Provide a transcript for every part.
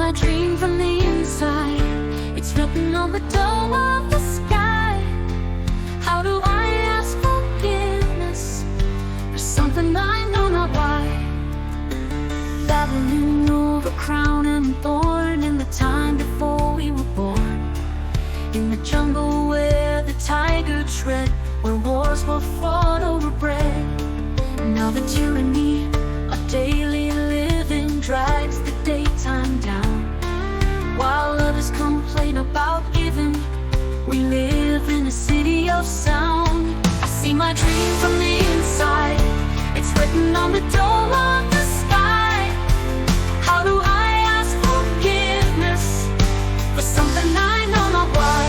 my dream from the inside. It's written on the dome of the sky. How do I ask forgiveness for something I know not why? Battling over crown and thorn in the time before we were born. In the jungle where the tiger tread, where wars were fought over bread. Now the tyranny of daily living drags the daytime down, while others complain about giving. We live in a city of sound. I see my dream from the inside. It's written on the dome of the sky. How do I ask forgiveness for something I know not why?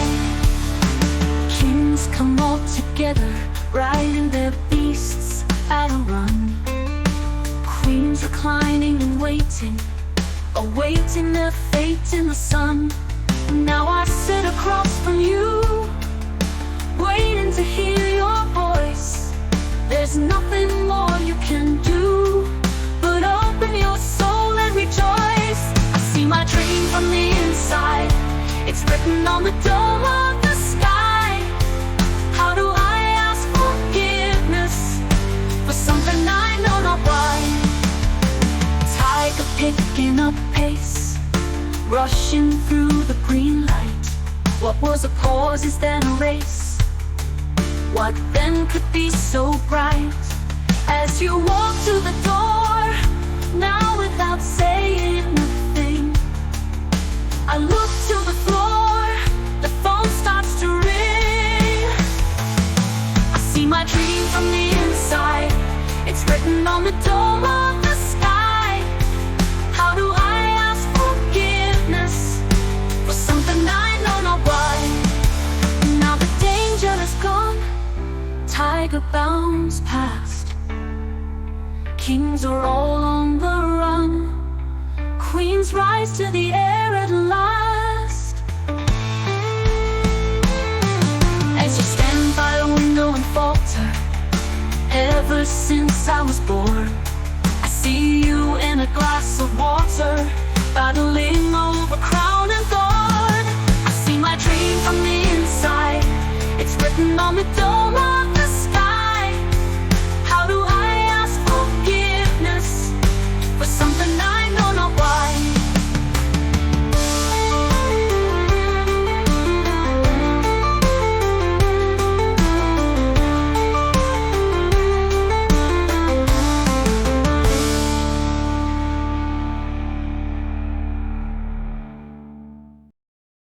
Kings come all together, riding their beasts at a run. Queens reclining and waiting, awaiting their fate in the sun. Now I sit across from you, waiting to hear your voice. There's nothing more you can do but open your soul and rejoice. I see my dream from the inside. It's written on the dome of the sky. How do I ask forgiveness for something I know not why? Tiger picking up pace, rushing through the green light. What was a pause is then a race. What then could be so bright? As you walk to the door, now without saying a thing, I look to the floor, the phone starts to ring. I see my dream from the inside. It's written on the dome of the sky. How do I ask forgiveness for something I know not why? Now the danger is gone, tiger bounds past. Kings are all on the run, queens rise to the air at last. As you stand by a window and falter, ever since I was born, I see you in a glass of water, battling over crown and thorn. I see my dream from the inside. It's written on the dome